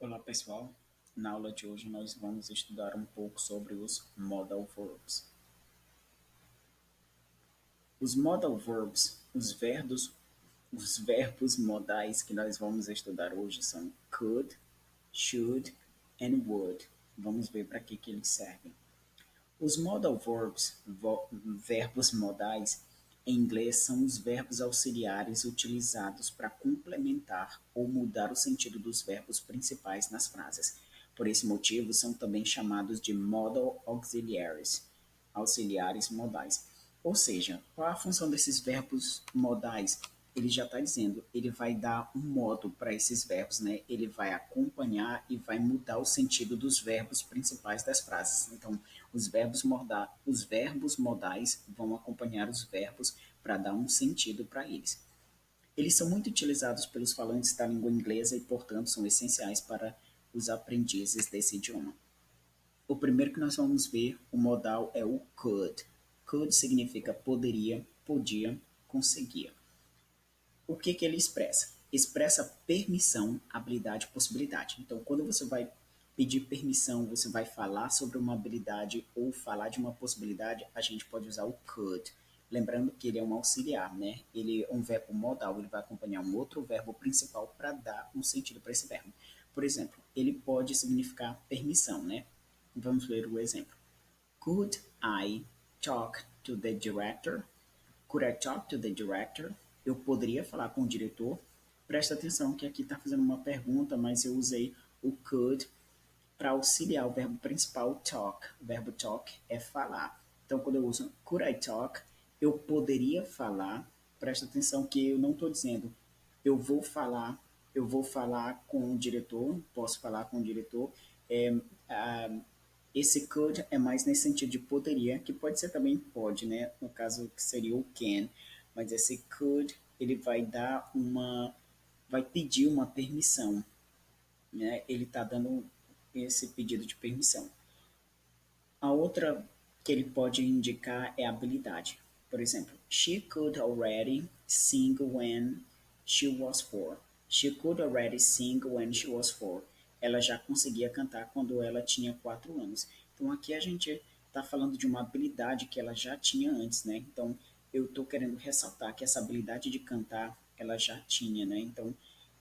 Olá pessoal, na aula de hoje nós vamos estudar um pouco sobre os modal verbs. Os modal verbs, os verbos modais que nós vamos estudar hoje são could, should and would. Vamos ver para que eles servem. Os modal verbs, verbos modais, em inglês são os verbos auxiliares utilizados para complementar ou mudar o sentido dos verbos principais nas frases. Por esse motivo, são também chamados de modal auxiliaries, auxiliares modais. Ou seja, qual a função desses verbos modais? Ele já está dizendo, ele vai dar um modo para esses verbos, né? Ele vai acompanhar e vai mudar o sentido dos verbos principais das frases. Então, os verbos modais vão acompanhar os verbos para dar um sentido para eles. Eles são muito utilizados pelos falantes da língua inglesa e, portanto, são essenciais para os aprendizes desse idioma. O primeiro que nós vamos ver, o modal é o could. Could significa poderia, podia, conseguia. O que ele expressa? Expressa permissão, habilidade, possibilidade. Então, quando você vai pedir permissão, você vai falar sobre uma habilidade ou falar de uma possibilidade, a gente pode usar o could. Lembrando que ele é um auxiliar, né? Ele é um verbo modal, ele vai acompanhar um outro verbo principal para dar um sentido para esse verbo. Por exemplo, ele pode significar permissão, né? Vamos ver o exemplo. Could I talk to the director? Could I talk to the director? Eu poderia falar com o diretor? Presta atenção que aqui está fazendo uma pergunta, mas eu usei o could para auxiliar o verbo principal talk. O verbo talk é falar. Então, quando eu uso could I talk, eu poderia falar. Presta atenção que eu não estou dizendo eu vou falar, eu vou falar com o diretor, posso falar com o diretor. É, ah, esse could é mais nesse sentido de poderia, que pode ser também pode, né? No caso que seria o can, mas esse could ele vai dar vai pedir uma permissão, né? Ele está dando esse pedido de permissão. A outra que ele pode indicar é a habilidade. Por exemplo, she could already sing when she was four. She could already sing when she was four. Ela já conseguia cantar quando ela tinha 4 anos. Então aqui a gente está falando de uma habilidade que ela já tinha antes, né? Então eu estou querendo ressaltar que essa habilidade de cantar ela já tinha, né? Então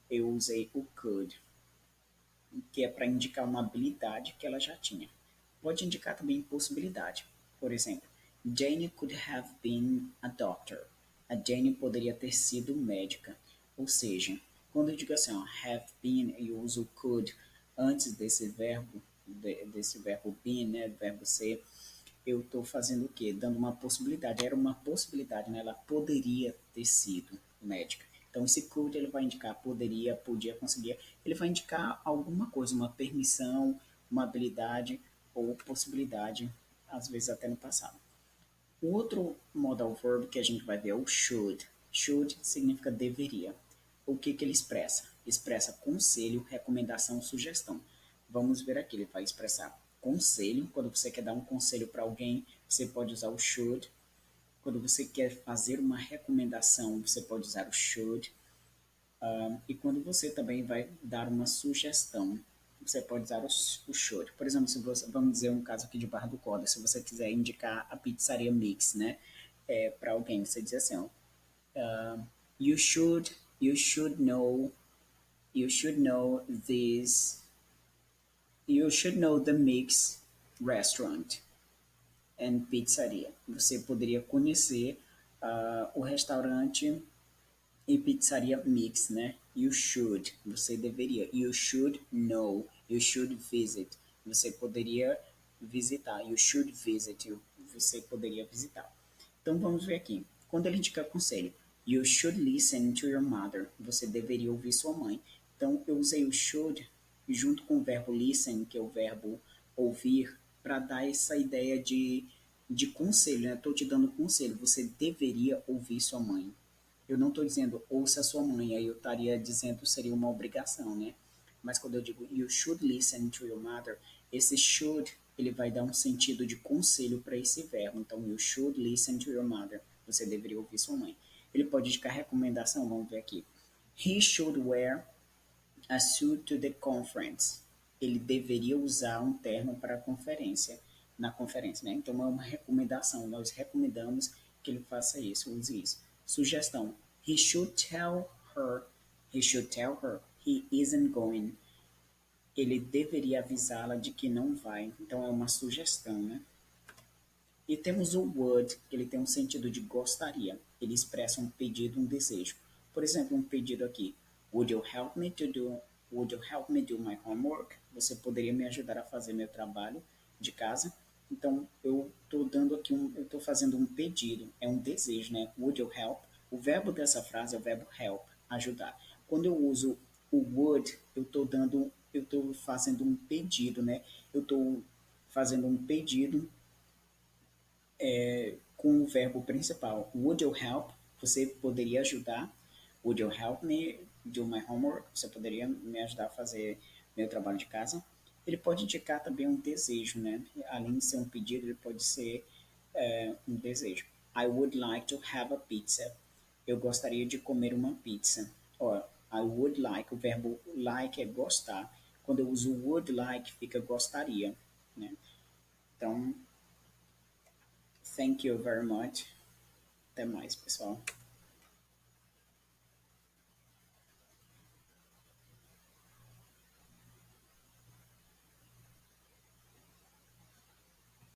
eu usei o could, que é para indicar uma habilidade que ela já tinha. Pode indicar também possibilidade. Por exemplo, Jane could have been a doctor. A Jane poderia ter sido médica. Ou seja, quando eu digo assim, ó, have been, eu uso could antes desse verbo, desse verbo been, né, verbo ser, eu estou fazendo o quê? Dando uma possibilidade. Era uma possibilidade, né? Ela poderia ter sido médica. Então, esse could ele vai indicar poderia, podia, conseguia. Ele vai indicar alguma coisa, uma permissão, uma habilidade ou possibilidade, às vezes até no passado. O outro modal verb que a gente vai ver é o should. Should significa deveria. O que ele expressa? Expressa conselho, recomendação, sugestão. Vamos ver aqui, ele vai expressar conselho. Quando você quer dar um conselho para alguém, você pode usar o should. Quando você quer fazer uma recomendação, você pode usar o should. E quando você também vai dar uma sugestão, você pode usar o should. Por exemplo, se você, vamos dizer um caso aqui de Barra do Corda, se você quiser indicar a pizzaria Mix, né, para alguém, você diz assim, ó, you should you should know you should know this you should know the Mix restaurant and pizzaria. Você poderia conhecer o restaurante e pizzaria mix, né? You should, você deveria. You should know, you should visit. Você poderia visitar. You should visit, você poderia visitar. Então vamos ver aqui. Quando ele indica conselho, you should listen to your mother. Você deveria ouvir sua mãe. Então eu usei o should junto com o verbo listen, que é o verbo ouvir, para dar essa ideia de conselho, né? Estou te dando conselho. Você deveria ouvir sua mãe. Eu não estou dizendo ouça a sua mãe, aí eu estaria dizendo seria uma obrigação, né? Mas quando eu digo you should listen to your mother, esse should ele vai dar um sentido de conselho para esse verbo. Então, you should listen to your mother. Você deveria ouvir sua mãe. Ele pode indicar recomendação, vamos ver aqui. He should wear A suit to the conference. Ele deveria usar um terno para a conferência, na conferência, né? Então é uma recomendação. Nós recomendamos que ele faça isso, use isso. Sugestão: He should tell her. He should tell her he isn't going. Ele deveria avisá-la de que não vai. Então é uma sugestão, né? E temos o would, que ele tem um sentido de gostaria. Ele expressa um pedido, um desejo. Por exemplo, um pedido aqui. Would you help me to do, would you help me do my homework? Você poderia me ajudar a fazer meu trabalho de casa? Então, eu estou dando aqui eu estou fazendo um pedido, é um desejo, né? Would you help? O verbo dessa frase é o verbo help, ajudar. Quando eu uso o would, eu estou fazendo um pedido, né? Eu estou fazendo um pedido com o verbo principal. Would you help? Você poderia ajudar? Would you help me do my homework? Você poderia me ajudar a fazer meu trabalho de casa? Ele pode indicar também um desejo, né? Além de ser um pedido, ele pode ser um desejo. I would like to have a pizza. Eu gostaria de comer uma pizza. Ó, I would like, o verbo like é gostar. Quando eu uso would like, fica gostaria, né? Então, thank you very much. Até mais, pessoal.